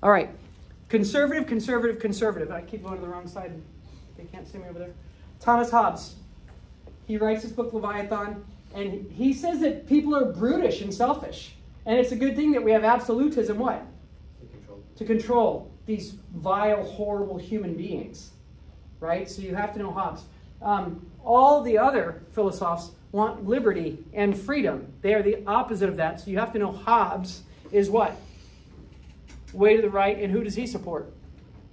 All right. Conservative, conservative, conservative. I keep going to the wrong side. They can't see me over there. Thomas Hobbes. He writes his book, Leviathan, and he says that people are brutish and selfish. And it's a good thing that we have absolutism, what? To control these vile, horrible human beings. Right? So you have to know Hobbes. All the other philosophers want liberty and freedom. They are the opposite of that. So you have to know Hobbes is what? Way to the right. And who does he support?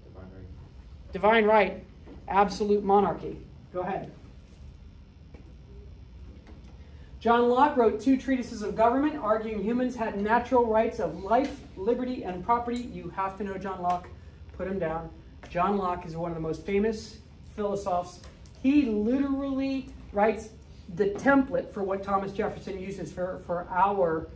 Divine right. Divine right. Absolute monarchy. Go ahead. John Locke wrote 2 treatises of government, arguing humans had natural rights of life, liberty, and property. You have to know John Locke. Put him down. John Locke is one of the most famous philosophers. He literally writes the template for what Thomas Jefferson uses for our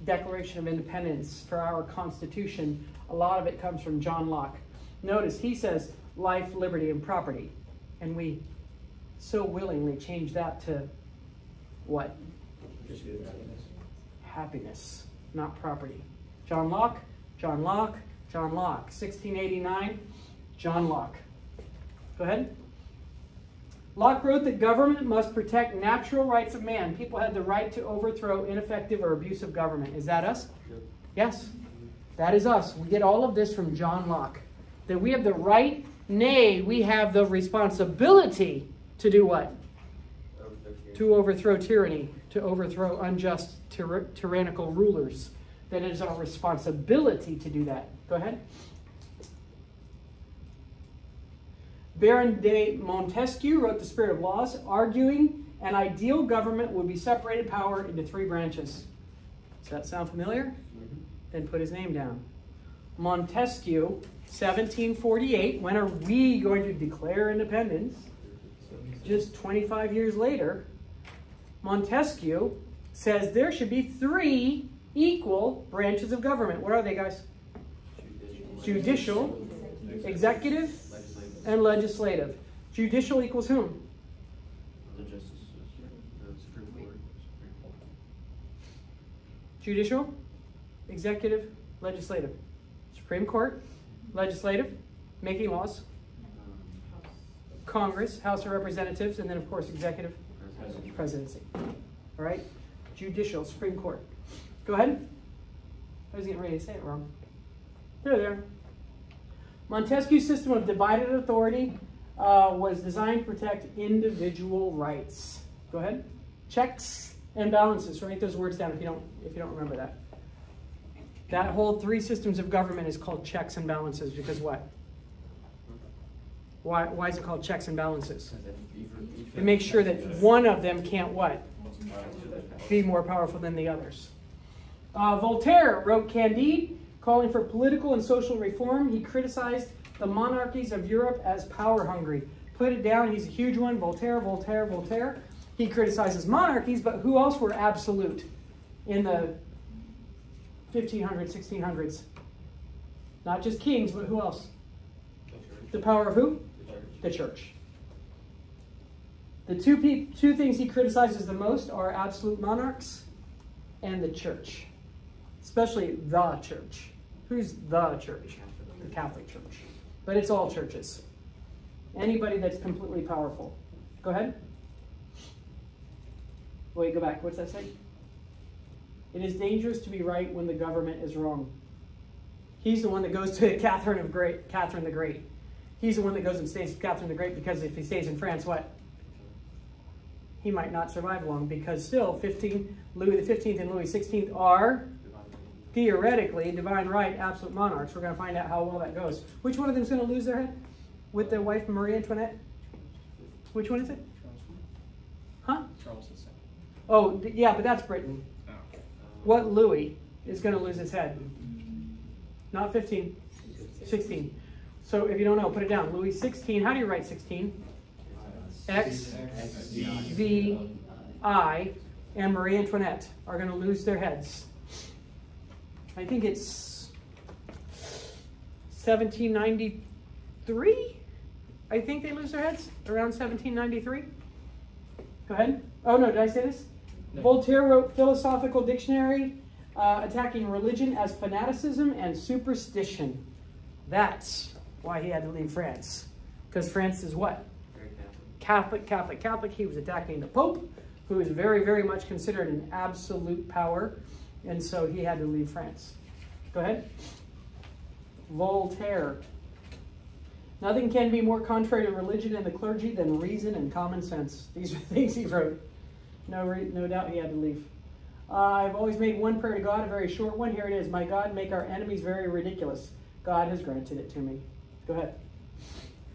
Declaration of Independence, for our Constitution. A lot of it comes from John Locke. Notice he says life, liberty, and property. And we so willingly change that to what? Happiness, not property. John Locke, John Locke, John Locke. 1689, John Locke. Go ahead. Locke wrote that government must protect natural rights of man. People had the right to overthrow ineffective or abusive government. Is that us? Yep. Yes. That is us. We get all of this from John Locke. That we have the right, nay, we have the responsibility to do what? To overthrow tyranny, to overthrow unjust, tyrannical rulers. That it is our responsibility to do that. Go ahead. Baron de Montesquieu wrote The Spirit of Laws, arguing an ideal government would be separated power into 3 branches. Does that sound familiar? Mm-hmm. Then put his name down. Montesquieu, 1748. When are we going to declare independence? Just 25 years later. Montesquieu says there should be 3 equal branches of government. What are they, guys? Judicial, executive, and legislative. Judicial equals whom? The justices, the Supreme Court. Judicial, executive, legislative. Supreme Court, legislative, making laws. Congress, House of Representatives, and then, of course, executive, presidency. All right? Judicial, Supreme Court. Go ahead. I was getting ready to say it wrong. There. Montesquieu's system of divided authority was designed to protect individual rights. Go ahead. Checks and balances. Write those words down if you don't remember that. That whole 3 systems of government is called checks and balances because what? Why is it called checks and balances? It makes sure that one of them can't what? Be more powerful than the others. Voltaire wrote Candide, calling for political and social reform. He criticized the monarchies of Europe as power-hungry. Put it down. He's a huge one. Voltaire, Voltaire, Voltaire. He criticizes monarchies, but who else were absolute in the 1500s, 1600s? Not just kings, but who else? The power of who? The church. The two things he criticizes the most are absolute monarchs and the church. Especially the church. Who's the church? The Catholic Church. But it's all churches. Anybody that's completely powerful. Go ahead. Wait, go back. What's that say? It is dangerous to be right when the government is wrong. He's the one that goes to Catherine the Great. He's the one that goes and stays with Catherine the Great because if he stays in France, what? He might not survive long because still Louis XV and Louis XVI are theoretically divine right, absolute monarchs. We're going to find out how well that goes. Which one of them is going to lose their head? With their wife Marie Antoinette? Which one is it? Huh? Charles II. Oh, yeah, but that's Britain. Oh, okay. What Louis is going to lose his head? Not 15, 16. So if you don't know, put it down. Louis 16. How do you write 16? X, V, I, and Marie Antoinette are going to lose their heads. I think it's 1793. I think they lose their heads around 1793. Go ahead. Oh, no, did I say this? No. Voltaire wrote Philosophical Dictionary attacking religion as fanaticism and superstition. That's why he had to leave France. Because France is what? Very Catholic. Catholic. He was attacking the Pope, who is very, very much considered an absolute power. And so he had to leave France. Go ahead. Voltaire. Nothing can be more contrary to religion and the clergy than reason and common sense. These are things he wrote. No doubt he had to leave. I've always made one prayer to God, a very short one. Here it is. My God, make our enemies very ridiculous. God has granted it to me. Go ahead.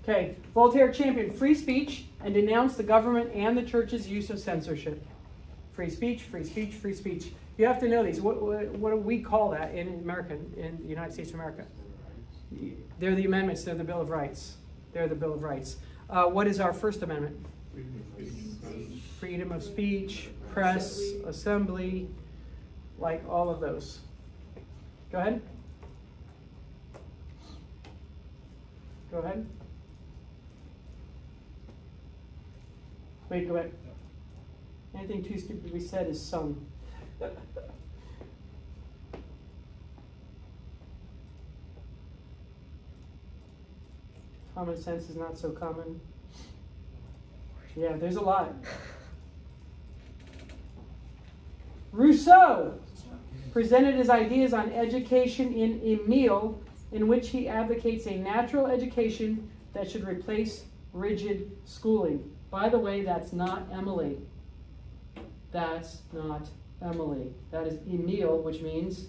Okay. Voltaire championed free speech and denounced the government and the church's use of censorship. Free speech, free speech, free speech. You have to know these. What do we call that in America, in the United States of America? They're the amendments. They're the Bill of Rights. They're the Bill of Rights. What is our First Amendment? Freedom of speech, press, assembly, like all of those. Go ahead. Go ahead. Wait, go ahead. Anything too stupid we said is sung. Common sense is not so common. Yeah, there's a lot. Rousseau presented his ideas on education in Emile, in which he advocates a natural education that should replace rigid schooling. By the way, that's not Emily. That's not Emily. That is Emile, which means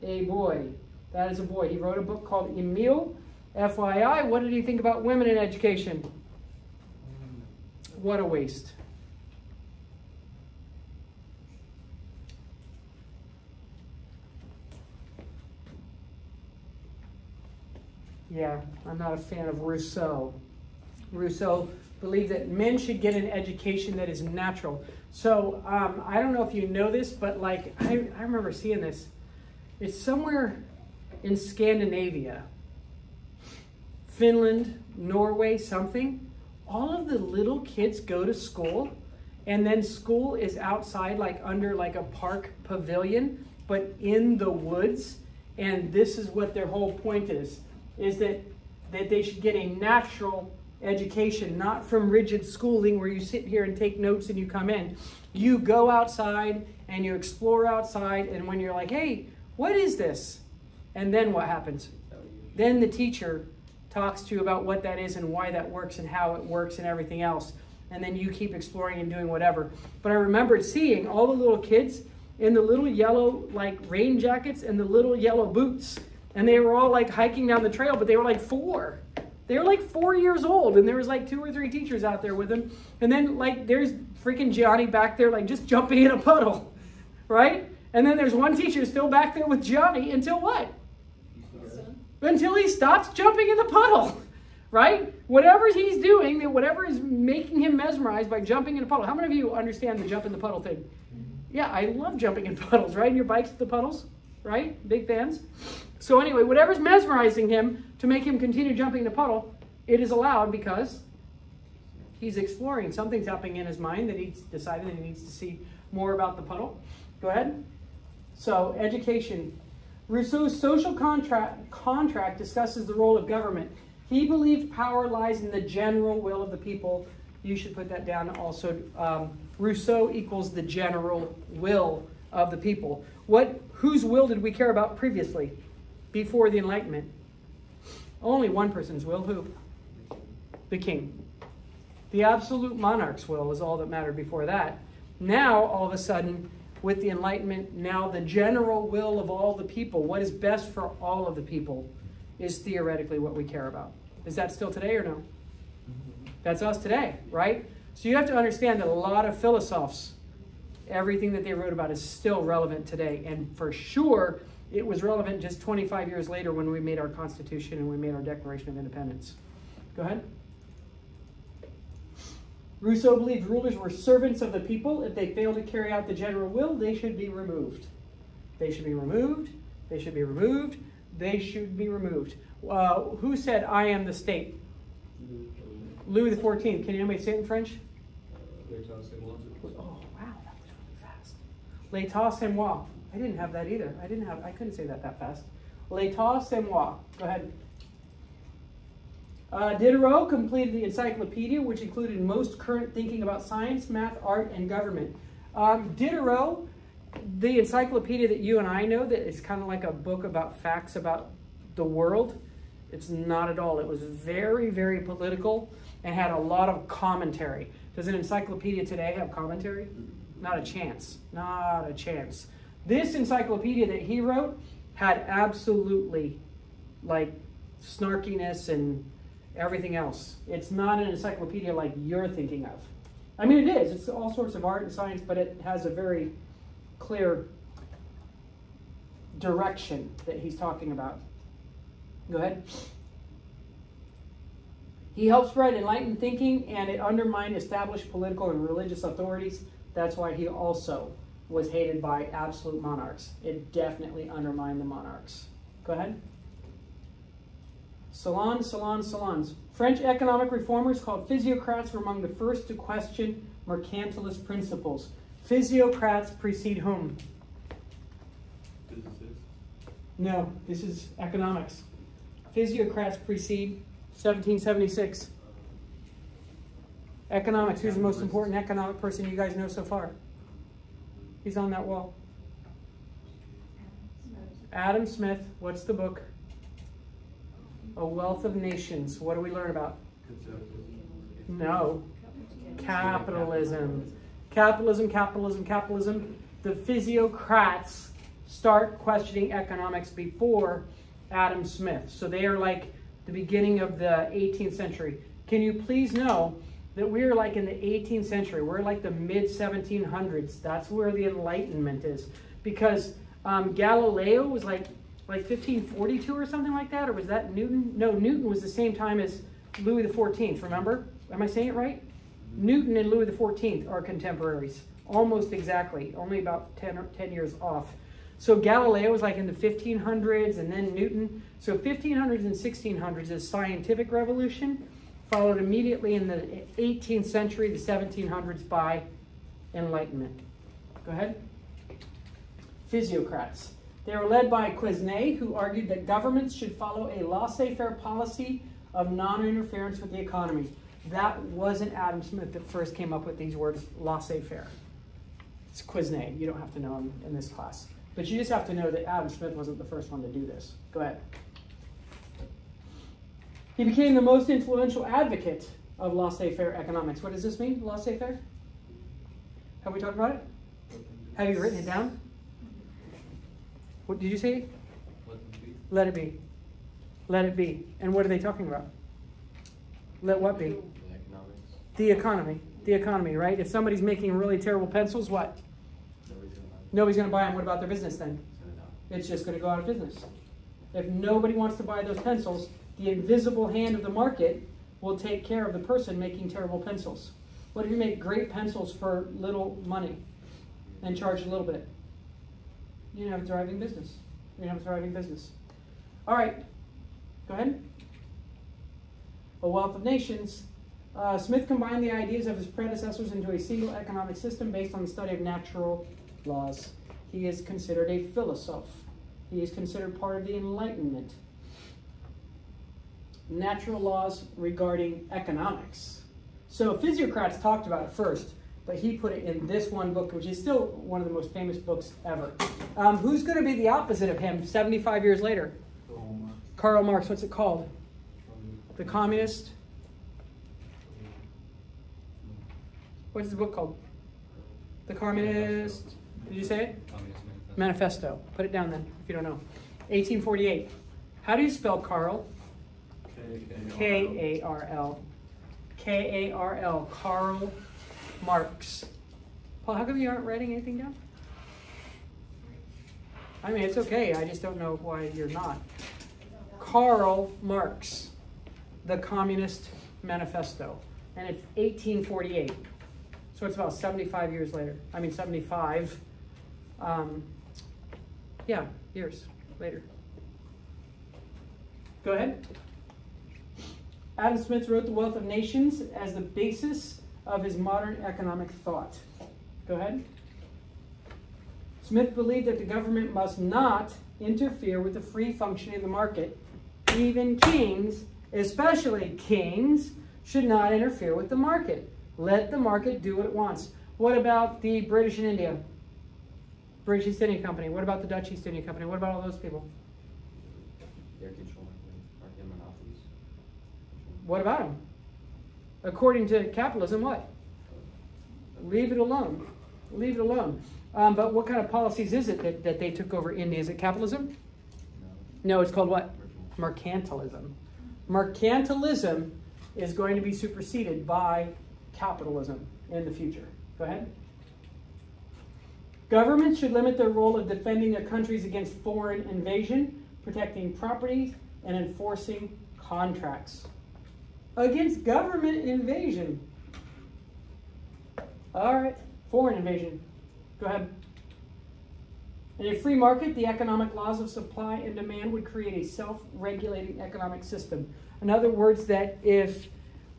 a boy. That is a boy. He wrote a book called Emile. FYI, what did he think about women in education? What a waste. Yeah, I'm not a fan of Rousseau. Rousseau believed that men should get an education that is natural. So I don't know if you know this, but like I remember seeing this. It's somewhere in Scandinavia, Finland, Norway, something. All of the little kids go to school, and then school is outside, like under like a park pavilion, but in the woods. And this is what their whole point is that they should get a natural education, not from rigid schooling where you sit here and take notes and you come in. You go outside and you explore outside, and when you're like, hey, what is this? And then what happens? Then the teacher talks to you about what that is and why that works and how it works and everything else. And then you keep exploring and doing whatever. But I remembered seeing all the little kids in the little yellow like rain jackets and the little yellow boots. And they were all like hiking down the trail, but they were like 4. They were like 4 years old, and there was like 2 or 3 teachers out there with them. And then like there's freaking Gianni back there like just jumping in a puddle, right? And then there's one teacher still back there with Gianni until what? Until he stops jumping in the puddle, right? Whatever he's doing, whatever is making him mesmerized by jumping in a puddle. How many of you understand the jump in the puddle thing? Yeah, I love jumping in puddles, right? Your bikes at the puddles, right? Big fans. So anyway, whatever's mesmerizing him to make him continue jumping in the puddle, it is allowed because he's exploring. Something's happening in his mind that he's decided that he needs to see more about the puddle. Go ahead. So education. Rousseau's social contract discusses the role of government. He believed power lies in the general will of the people. You should put that down also. Rousseau equals the general will of the people. Whose will did we care about previously, before the Enlightenment? Only one person's will. Who? The king. The absolute monarch's will was all that mattered before that. Now, all of a sudden, with the Enlightenment, now the general will of all the people, what is best for all of the people, is theoretically what we care about. Is that still today or no? That's us today, right? So you have to understand that a lot of philosophers, everything that they wrote about is still relevant today. And for sure, it was relevant just 25 years later when we made our Constitution and we made our Declaration of Independence. Go ahead. Rousseau believed rulers were servants of the people. If they failed to carry out the general will, they should be removed. They should be removed. They should be removed. They should be removed. Who said, I am the state? Louis XIV. Can anybody say it in French? Oh, wow, that was really fast. L'état c'est moi. I didn't have that either. I couldn't say that fast. L'état c'est moi. Go ahead. Diderot completed the encyclopedia, which included most current thinking about science, math, art, and government. Diderot, the encyclopedia that you and I know, that is kind of like a book about facts about the world, it's not at all. It was very, very political and had a lot of commentary. Does an encyclopedia today have commentary? Not a chance. Not a chance. This encyclopedia that he wrote had absolutely like snarkiness and everything else. It's not an encyclopedia like you're thinking of. I mean, it is. It's all sorts of art and science, but it has a very clear direction that he's talking about. Go ahead. He helped spread enlightened thinking, and it undermined established political and religious authorities. That's why he also was hated by absolute monarchs. It definitely undermined the monarchs. Go ahead. Salons. French economic reformers called physiocrats were among the first to question mercantilist principles. Physiocrats precede whom? Physicists. No, this is economics. Physiocrats precede 1776. Economics. Who's the most important economic person you guys know so far? He's on that wall. Adam Smith. What's the book? A Wealth of Nations. What do we learn about? No. Capitalism. Capitalism. The physiocrats start questioning economics before Adam Smith. So they are like the beginning of the 18th century. Can you please know that we're like in the 18th century? We're like the mid-1700s. That's where the Enlightenment is. Because Galileo was like 1542 or something like that, or was that Newton? No, Newton was the same time as Louis XIV, remember? Am I saying it right? Newton and Louis XIV are contemporaries, almost exactly, only about 10 years off. So Galileo was like in the 1500s, and then Newton. So 1500s and 1600s is scientific revolution, followed immediately in the 18th century, the 1700s, by Enlightenment. Go ahead. Physiocrats. They were led by Quesnay, who argued that governments should follow a laissez-faire policy of non-interference with the economy. That wasn't Adam Smith that first came up with these words, laissez-faire. It's Quesnay. You don't have to know him in this class. But you just have to know that Adam Smith wasn't the first one to do this. Go ahead. He became the most influential advocate of laissez-faire economics. What does this mean, laissez-faire? Have we talked about it? Have you written it down? What did you say? Let it be. Let it be. And what are they talking about? Let what be? The economy. The economy, right? If somebody's making really terrible pencils, what? Nobody's going to buy them. What about their business then? It's just going to go out of business. If nobody wants to buy those pencils, the invisible hand of the market will take care of the person making terrible pencils. What if you make great pencils for little money and charge a little bit? You have a thriving business. You have a thriving business. All right. Go ahead. A Wealth of Nations. Smith combined the ideas of his predecessors into a single economic system based on the study of natural laws. He is considered a philosopher. He is considered part of the Enlightenment. Natural laws regarding economics. So physiocrats talked about it first, but he put it in this one book, which is still one of the most famous books ever. Who's going to be the opposite of him 75 years later? Karl Marx. What's it called? The Communist. What's the book called? The Communist. Did you say it? Manifesto. Put it down then, if you don't know. 1848. How do you spell Karl? K-A-R-L. K-A-R-L. Karl Marx. Paul, how come you aren't writing anything down? I mean, it's okay. I just don't know why you're not. Karl Marx. The Communist Manifesto. And it's 1848. So it's about 75 years later. I mean, 75. Years later. Go ahead. Adam Smith wrote The Wealth of Nations as the basis of his modern economic thought. Go ahead. Smith believed that the government must not interfere with the free functioning of the market. Even kings especially kings, should not interfere with the market. Let the market do what it wants. What about the British in India? British East India Company. What about the Dutch East India Company? What about all those people? They're controlling, aren't they monopolies? What about them? According to capitalism, what? Leave it alone. Leave it alone. But what kind of policies is it that they took over India? Is it capitalism? No, it's called what? Mercantilism. Mercantilism is going to be superseded by capitalism in the future. Go ahead. Governments should limit their role of defending their countries against foreign invasion, protecting property, and enforcing contracts. Against government invasion. All right, foreign invasion. Go ahead. In a free market, the economic laws of supply and demand would create a self-regulating economic system. In other words, that if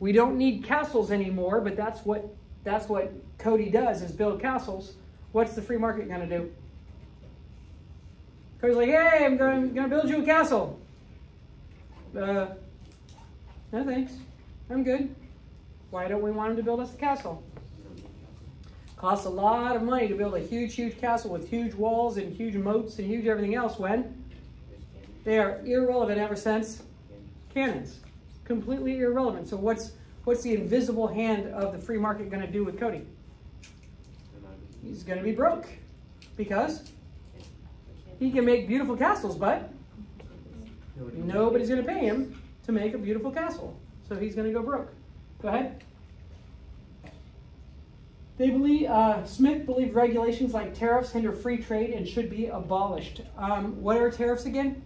we don't need castles anymore, but that's what Cody does, is build castles, what's the free market going to do? Cody's like, hey, I'm going to build you a castle. No thanks. I'm good. Why don't we want him to build us a castle? Costs a lot of money to build a huge, huge castle with huge walls and huge moats and huge everything else when they are irrelevant ever since cannons. Completely irrelevant. So what's the invisible hand of the free market going to do with Cody? He's going to be broke because he can make beautiful castles, but nobody's going to pay him to make a beautiful castle. So he's going to go broke. Go ahead. They believe, Smith believed regulations like tariffs hinder free trade and should be abolished. What are tariffs again?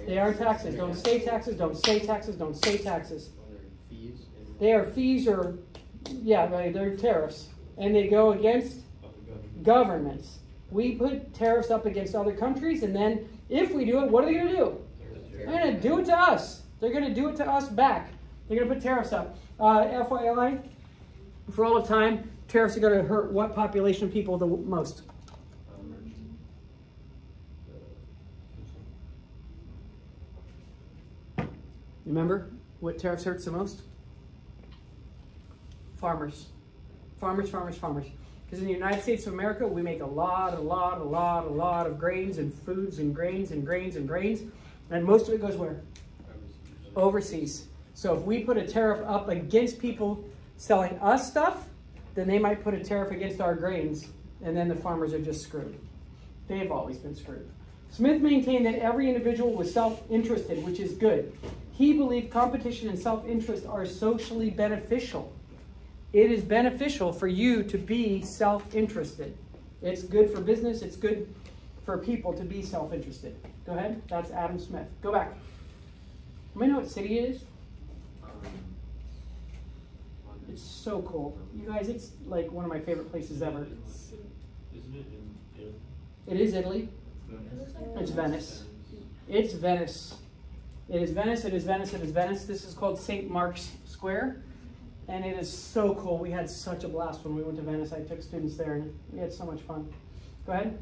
They are taxes. Don't say taxes, don't say taxes, don't say taxes. They are fees or, yeah, they're tariffs. And they go against governments. We put tariffs up against other countries, and then if we do it, what are they going to do? They're going to do it to us. They're going to do it to us back. They're going to put tariffs up. FYI, for all of time, tariffs are going to hurt what population of people the most? Remember what tariffs hurts the most? Farmers. Farmers, farmers, farmers. Because in the United States of America, we make a lot of grains and foods and grains and grains and grains. And most of it goes where? Overseas. So if we put a tariff up against people selling us stuff, then they might put a tariff against our grains, and then the farmers are just screwed. They've always been screwed. Smith maintained that every individual was self-interested, which is good. He believed competition and self-interest are socially beneficial. It is beneficial for you to be self-interested. It's good for business. It's good for people to be self-interested. Go ahead. That's Adam Smith. Go back. Anybody know what city it is? It's so cool. You guys, it's like one of my favorite places ever. Isn't it in Italy? It is Italy. It's Venice. It's Venice. It is Venice. It is Venice. It is Venice. This is called St. Mark's Square. And it is so cool. We had such a blast when we went to Venice. I took students there and we had so much fun. Go ahead.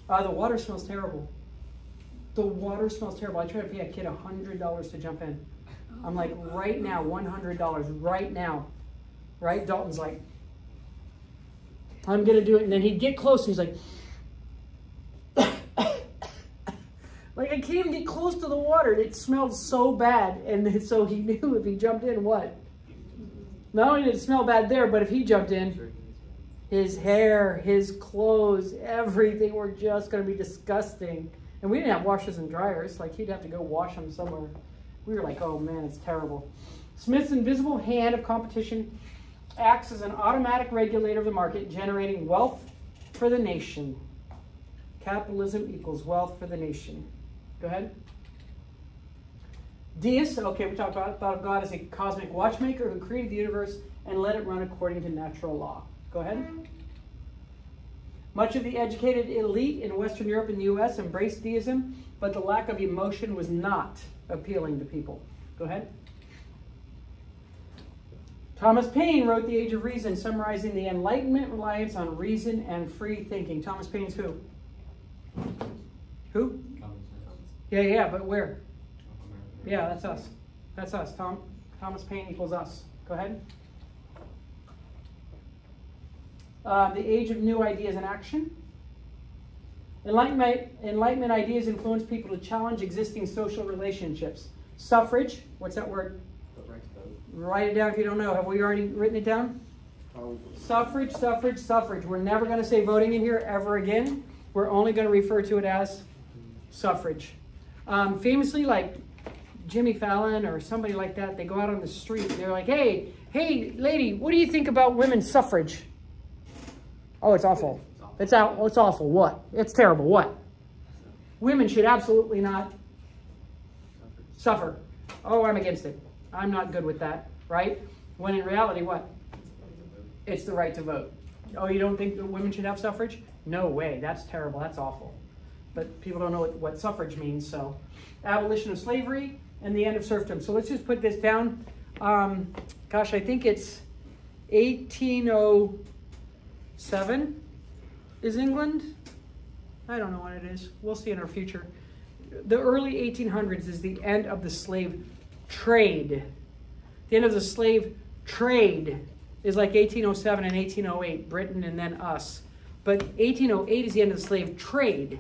The water smells terrible. The water smells terrible. I tried to pay a kid $100 to jump in. I'm like, right now, $100, right now. Right? Dalton's like, I'm going to do it. And then he'd get close and he's like, like, I can't even get close to the water. It smelled so bad. And so he knew if he jumped in, what? Not only did it smell bad there, but if he jumped in, his hair, his clothes, everything were just going to be disgusting. And we didn't have washers and dryers. Like, he'd have to go wash them somewhere. We were like, oh man, it's terrible. Smith's invisible hand of competition acts as an automatic regulator of the market, generating wealth for the nation. Capitalism equals wealth for the nation. Go ahead. Deists, okay, we talked about thought of God as a cosmic watchmaker who created the universe and let it run according to natural law. Go ahead. Much of the educated elite in Western Europe and the U.S. embraced deism, but the lack of emotion was not appealing to people. Go ahead. Thomas Paine wrote The Age of Reason, summarizing the Enlightenment reliance on reason and free thinking. Thomas Paine's who? Who? Yeah, but where? Yeah, that's us. That's us. Thomas Paine equals us. Go ahead. The age of new ideas and action. Enlightenment ideas influence people to challenge existing social relationships. Suffrage. What's that word? Write it down if you don't know. Have we already written it down? Suffrage, suffrage, suffrage. We're never going to say voting in here ever again. We're only going to refer to it as suffrage. Famously, like Jimmy Fallon or somebody like that, they go out on the street and they're like, hey, lady, what do you think about women's suffrage? Oh, it's awful. It's awful. What? It's terrible. What? Women should absolutely not suffer. Oh, I'm against it. I'm not good with that, right? When in reality, what? It's the right to vote. Oh, you don't think that women should have suffrage? No way. That's terrible. That's awful. But people don't know what suffrage means. So, abolition of slavery and the end of serfdom. So let's just put this down. Gosh, I think it's 1807 is England. I don't know what it is. We'll see in our future. The early 1800s is the end of the slave trade. The end of the slave trade is like 1807 and 1808, Britain and then us. But 1808 is the end of the slave trade.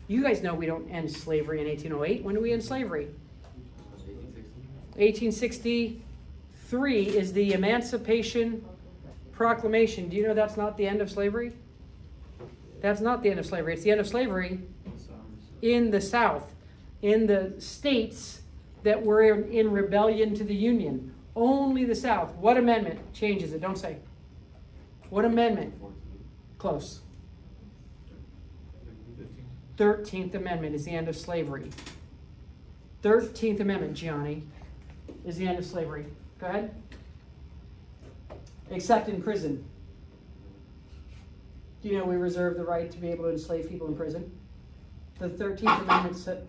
You guys know we don't end slavery in 1808. When do we end slavery? 1863 is the Emancipation Proclamation. Do you know that's not the end of slavery? That's not the end of slavery. It's the end of slavery in the South, in the states that were in rebellion to the Union. Only the South. What amendment changes it? Don't say. What amendment? Close. 13th Amendment is the end of slavery. 13th Amendment, Gianni, is the end of slavery. Go ahead. Except in prison. Do you know we reserve the right to be able to enslave people in prison? The 13th Amendment said...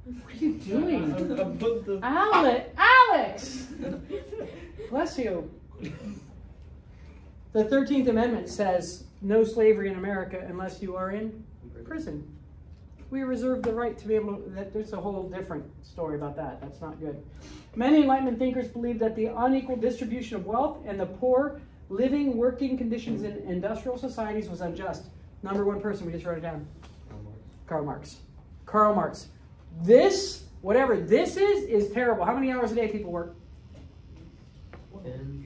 What are you doing? Alex! Bless you. The 13th Amendment says no slavery in America unless you are in prison. We reserve the right to be able to... There's a whole different story about that. That's not good. Many Enlightenment thinkers believe that the unequal distribution of wealth and the poor living, working conditions in industrial societies was unjust. Number one person, we just wrote it down. Karl Marx. Karl Marx. This, whatever this is terrible. How many hours a day people work?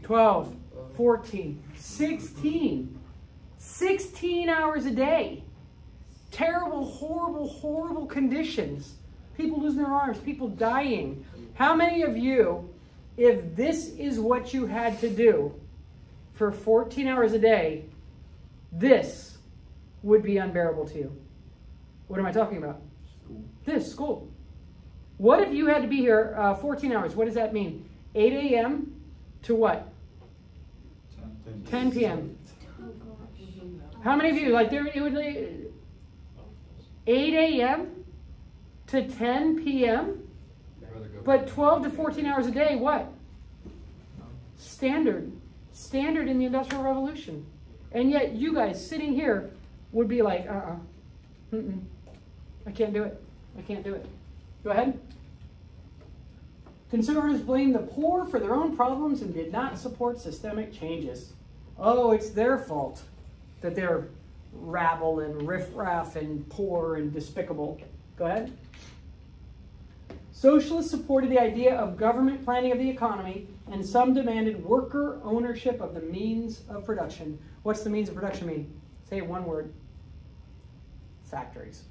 12, 14, 16. 16 hours a day. Terrible, horrible, horrible conditions. People losing their arms, people dying. How many of you, if this is what you had to do for 14 hours a day, this would be unbearable to you? What am I talking about? School. What if you had to be here 14 hours? What does that mean? 8 a.m. to what? 10 p.m. How many of you, like, it would 8 a.m. to 10 p.m.? But 12 to 14 hours a day, what? Standard in the Industrial Revolution. And yet you guys sitting here would be like, I can't do it. I can't do it. Go ahead. Conservatives blame the poor for their own problems and did not support systemic changes. Oh, it's their fault that they're rabble and riffraff and poor and despicable. Go ahead. Socialists supported the idea of government planning of the economy, and some demanded worker ownership of the means of production. What's the means of production mean? Say one word. Factories.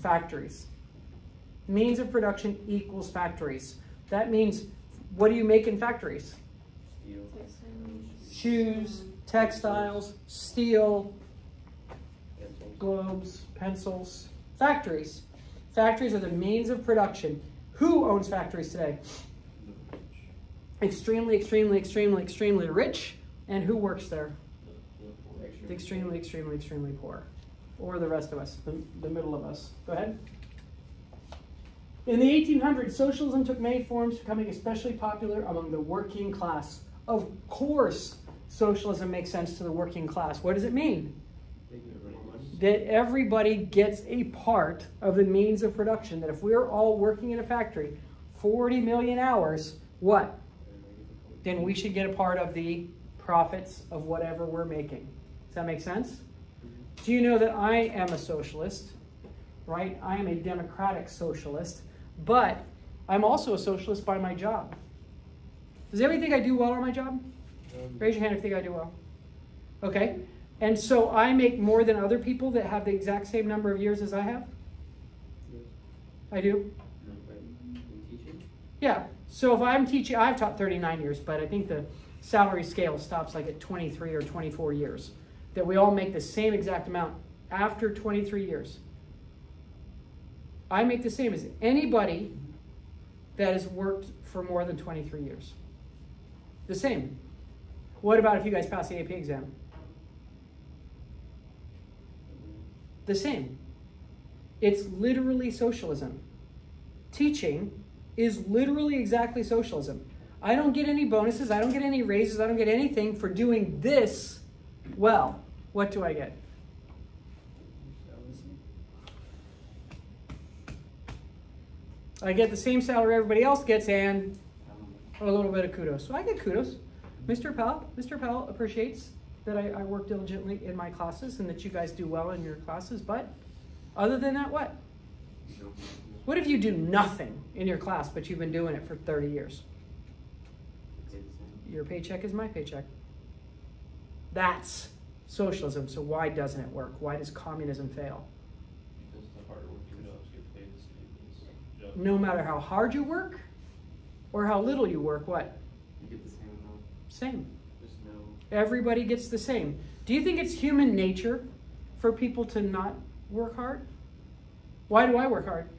Factories. Means of production equals factories. That means, what do you make in factories? Steel. Shoes, textiles, steel, globes, pencils. Factories. Factories are the means of production. Who owns factories today? Extremely, extremely, extremely, extremely rich. And who works there? The extremely, extremely, extremely poor. Or the rest of us, the middle of us. Go ahead. In the 1800s, socialism took many forms, becoming especially popular among the working class. Of course, socialism makes sense to the working class. What does it mean? That everybody gets a part of the means of production. That if we're all working in a factory, 40 million hours, what? Then we should get a part of the profits of whatever we're making. Does that make sense? Do you know that I am a socialist, right? I am a democratic socialist, but I'm also a socialist by my job. Does everybody think I do well on my job? Raise your hand if you think I do well. Okay. And so I make more than other people that have the exact same number of years as I have? I do? Yeah. So if I'm teaching, I've taught 39 years, but I think the salary scale stops like at 23 or 24 years. That we all make the same exact amount after 23 years. I make the same as anybody that has worked for more than 23 years. The same. What about if you guys pass the AP exam? The same. It's literally socialism. Teaching is literally exactly socialism. I don't get any bonuses. I don't get any raises. I don't get anything for doing this well. What do I get? I get the same salary everybody else gets and a little bit of kudos. So I get kudos. Mr. Powell appreciates that I work diligently in my classes and that you guys do well in your classes. But other than that, what? What if you do nothing in your class, but you've been doing it for 30 years? Your paycheck is my paycheck. That's socialism. So why doesn't it work? Why does communism fail? Because the harder working jobs get paid the same as jobs. No matter how hard you work or how little you work, what? You get the same amount. Same. There's no... Everybody gets the same. Do you think it's human nature for people to not work hard? Why do I work hard?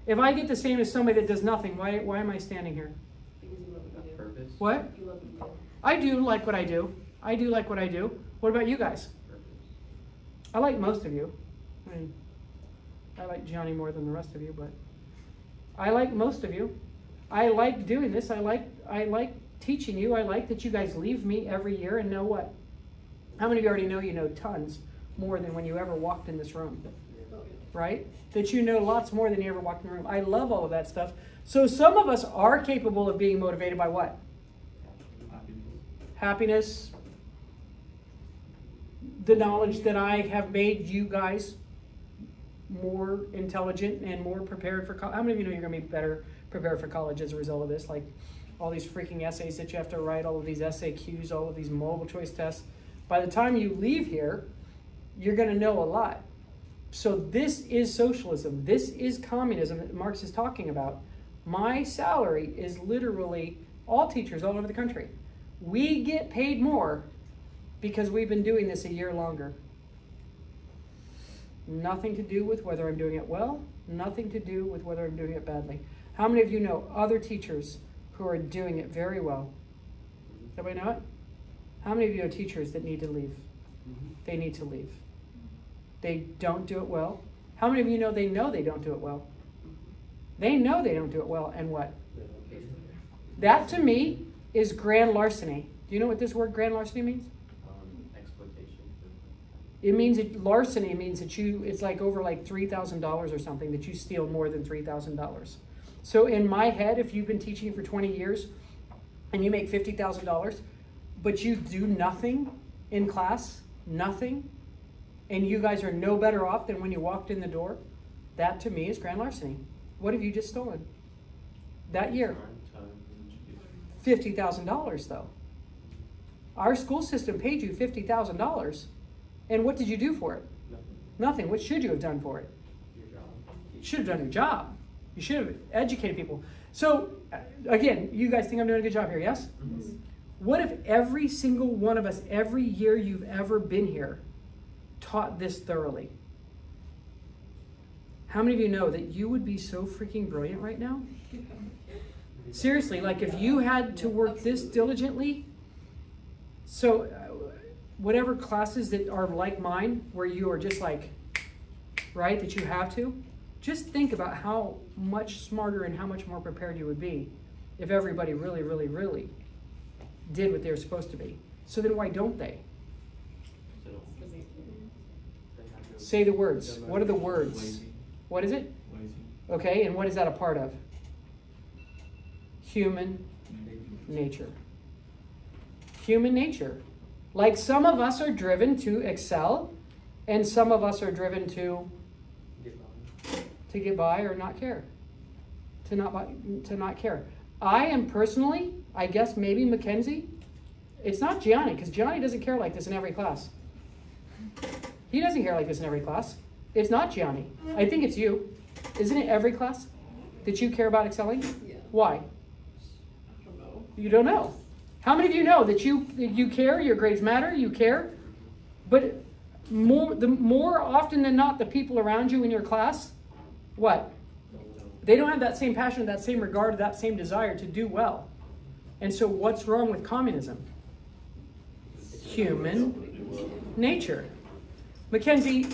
If I get the same as somebody that does nothing, why am I standing here? Because you love what you do. Purpose. What? You love what you do. I do like what I do. I do like what I do. What about you guys? Purpose. I like most of you. I mean, I like Johnny more than the rest of you, but I like most of you. I like doing this. I like teaching you. I like that you guys leave me every year and know what? How many of you already know you know tons more than when you ever walked in this room? Right? That you know lots more than you ever walked in the room. I love all of that stuff. So some of us are capable of being motivated by what? Happiness. The knowledge that I have made you guys more intelligent and more prepared for college. How many of you know you're going to be better prepared for college as a result of this? Like all these freaking essays that you have to write, all of these SAQs, all of these multiple choice tests. By the time you leave here, you're going to know a lot. So this is socialism. This is communism that Marx is talking about. My salary is literally all teachers all over the country. We get paid more because we've been doing this a year longer. Nothing to do with whether I'm doing it well, nothing to do with whether I'm doing it badly. How many of you know other teachers who are doing it very well? Everybody know it? How many of you know teachers that need to leave? They need to leave. They don't do it well. How many of you know they don't do it well? They know they don't do it well, and what? That to me is grand larceny. Do you know what this word grand larceny means? Exploitation. It means larceny means that it's like over like $3,000 or something, that you steal more than $3,000. So in my head, if you've been teaching for 20 years and you make $50,000, but you do nothing in class, nothing, and you guys are no better off than when you walked in the door, that to me is grand larceny. What have you just stolen? That year. $50,000 though. Our school system paid you $50,000. And what did you do for it? Nothing. What should you have done for it? Your job. You should have done your job. You should have educated people. So, again, you guys think I'm doing a good job here, yes? Mm-hmm. What if every single one of us, every year you've ever been here, taught this thoroughly? How many of you know that you would be so freaking brilliant right now? Seriously, like if you had to work this diligently, so whatever classes that are like mine, where you are just like, right, that you have to, just think about how much smarter and how much more prepared you would be if everybody really, really, really did what they were supposed to be. So then why don't they? Say the words. What are the words? Lazy. What is it? Lazy. Okay, and what is that a part of? Human nature. Human nature. Like some of us are driven to excel, and some of us are driven to get by or not care. To not care. I am personally, I guess maybe Mackenzie. It's not Gianni, because Gianni doesn't care like this in every class. He doesn't care like this in every class. It's not Gianni. I think it's you. Isn't it every class that you care about excelling? Yeah. Why? I don't know. You don't know. How many of you know that you care, your grades matter, you care, but more often than not, the people around you in your class, what? They don't have that same passion, that same regard, that same desire to do well. And so what's wrong with communism? Human nature. Mackenzie,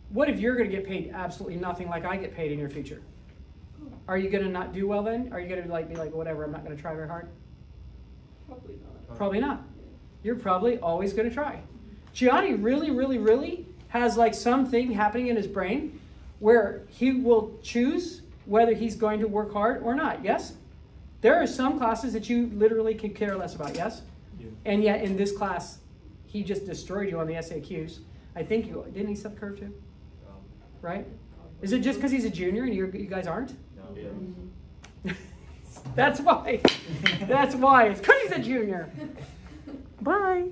what if you're going to get paid absolutely nothing like I get paid in your future? Are you going to not do well then? Are you going to be like, whatever, I'm not going to try very hard? Probably not. Probably not. You're probably always going to try. Gianni really, really, really has like something happening in his brain where he will choose whether he's going to work hard or not, yes? There are some classes that you literally could care less about, yes? Yeah. And yet in this class, he just destroyed you on the SAQs. I think didn't he set the curve too? Right? Is it just because he's a junior and you guys aren't? No. Yeah. That's why. That's why. It's because he's a junior. Bye.